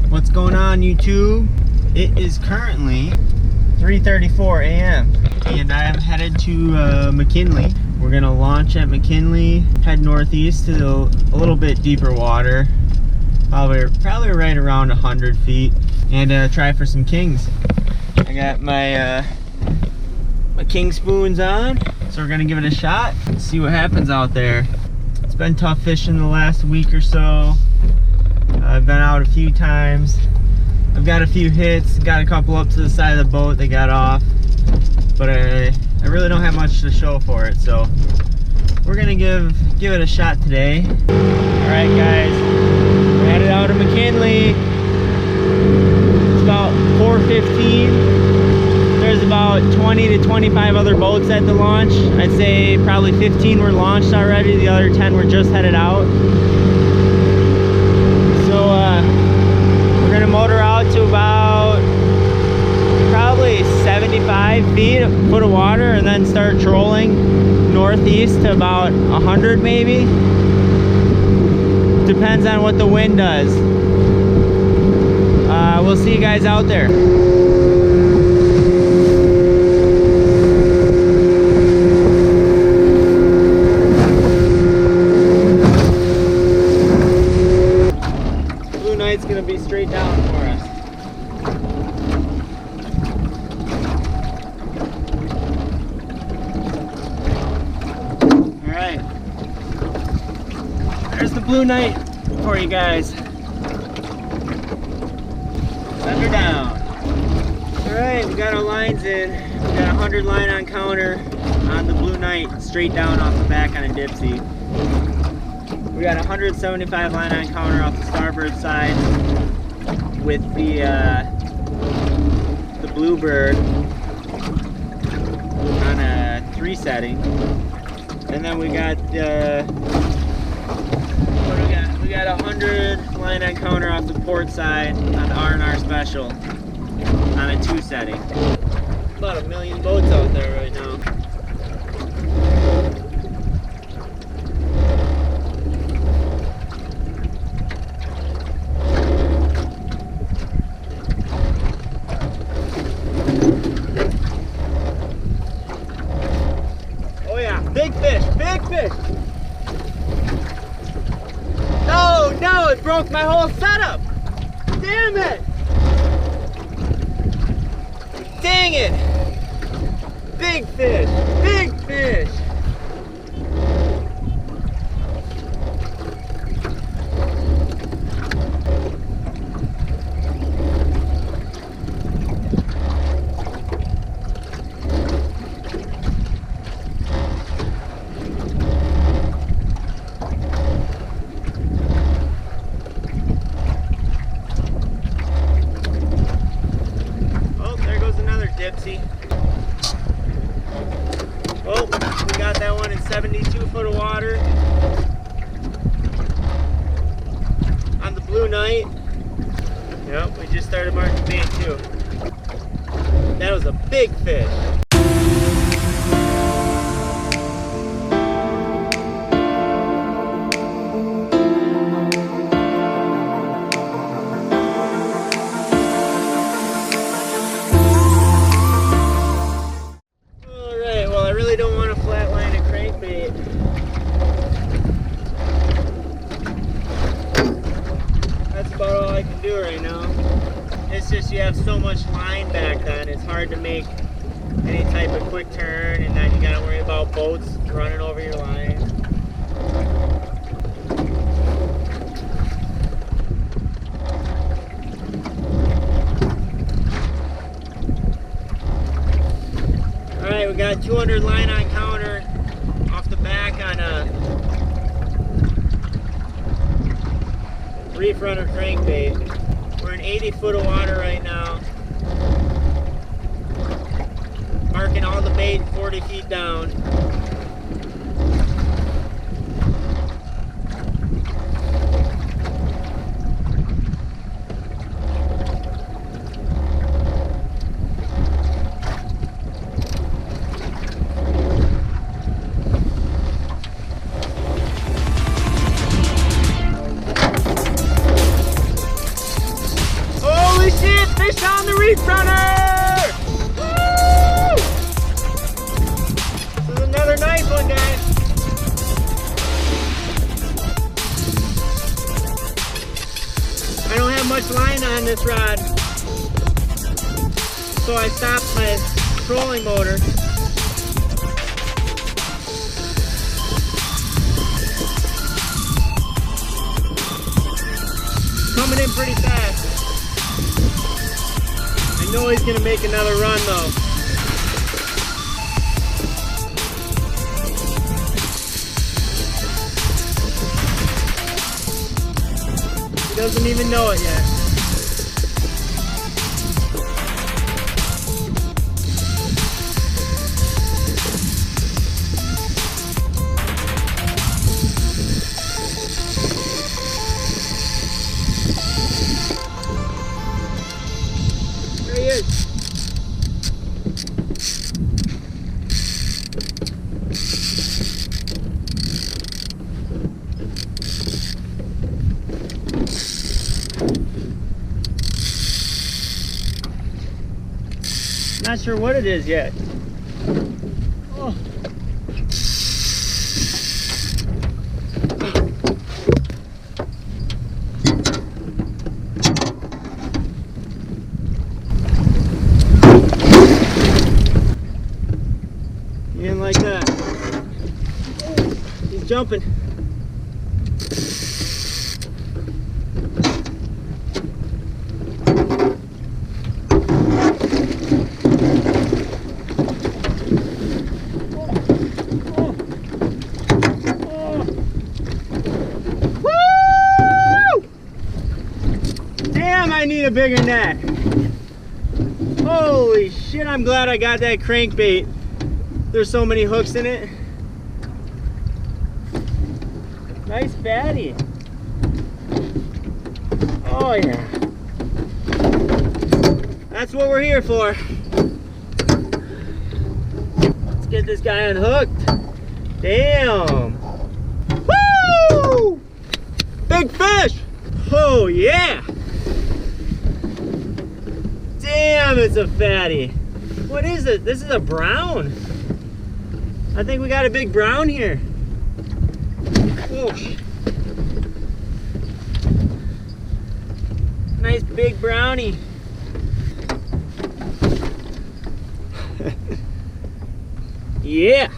What's going on, YouTube? It is currently 3:34 a.m. and I am headed to McKinley. We're gonna launch at McKinley, head northeast to a little bit deeper water, probably right around 100 feet, and try for some kings. I got my king spoons on, so we're gonna give it a shot, see what happens out there. It's been tough fishing the last week or so. I've been out a few times. I've got a few hits, got a couple up to the side of the boat that got off, but I really don't have much to show for it, so we're gonna give it a shot today. All right, guys, we're headed out to McKinley. It's about 4:15. There's about 20 to 25 other boats at the launch. I'd say probably 15 were launched already. The other 10 were just headed out. So we're gonna motor out to about probably 75 foot of water, and then start trolling northeast to about 100 maybe. Depends on what the wind does. We'll see you guys out there. It's gonna be straight down for us. All right, there's the blue knight for you guys. Send her down. All right, we got our lines in. We got 100 line on counter on the blue knight, straight down off the back on a dipsy. We got 175 line on counter off the starboard side with the bluebird on a 3 setting, and then we got what do we got? We got 100 line on counter off the port side on the R&R special on a 2 setting. About 1 million boats out there right now. Big fish, big fish! No, it broke my whole setup! Damn it! Dang it! Big fish, big fish! Dipsy. Oh, we got that one in 72 foot of water on the blue knight. Yep, we just started marking bait too. That was a big fish. Don't want to flatline a crankbait. That's about all I can do right now. It's just you have so much line back then, it's hard to make any type of quick turn, and then you gotta worry about boats running over your line. Alright, we got 200 line on counter off the back on a reef runner crankbait. We're in 80 foot of water right now. Marking all the bait 40 feet down. Beast runner! Woo! This is another nice one, guys. I don't have much line on this rod, so I stopped my trolling motor. Coming in pretty fast. I know he's gonna make another run though. He doesn't even know it yet. There he is. Not sure what it is yet. Oh. He didn't like that. He's jumping. I need a bigger net. Holy shit, I'm glad I got that crankbait. There's so many hooks in it. Nice fatty. Oh yeah. That's what we're here for. Let's get this guy unhooked. Damn. Woo! Big fish. Oh yeah. Damn, it's a fatty. What is it? This is a brown. I think we got a big brown here. Oh. Nice big brownie. Yeah.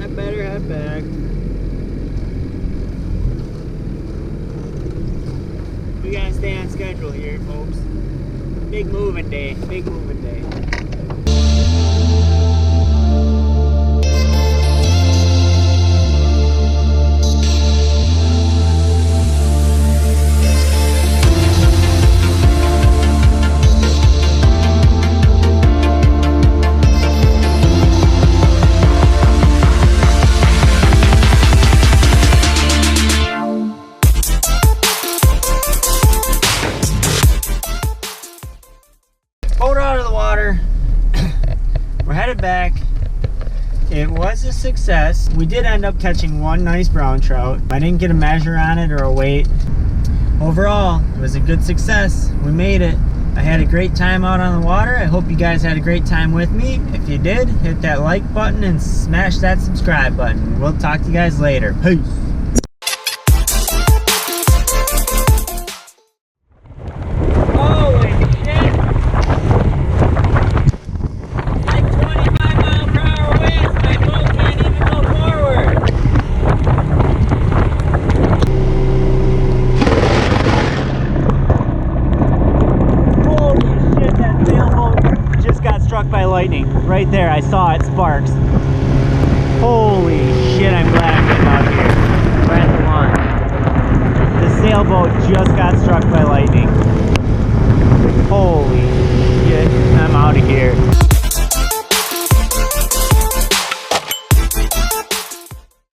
I better head back. We gotta stay on schedule here, folks. Big moving day, big moving day. Boat out of the water. We're headed back. It was a success. We did end up catching one nice brown trout. I didn't get a measure on it or a weight. Overall, it was a good success. We made it. I had a great time out on the water. I hope you guys had a great time with me. If you did, hit that like button and smash that subscribe button. We'll talk to you guys later. Peace. By lightning right there. I saw it.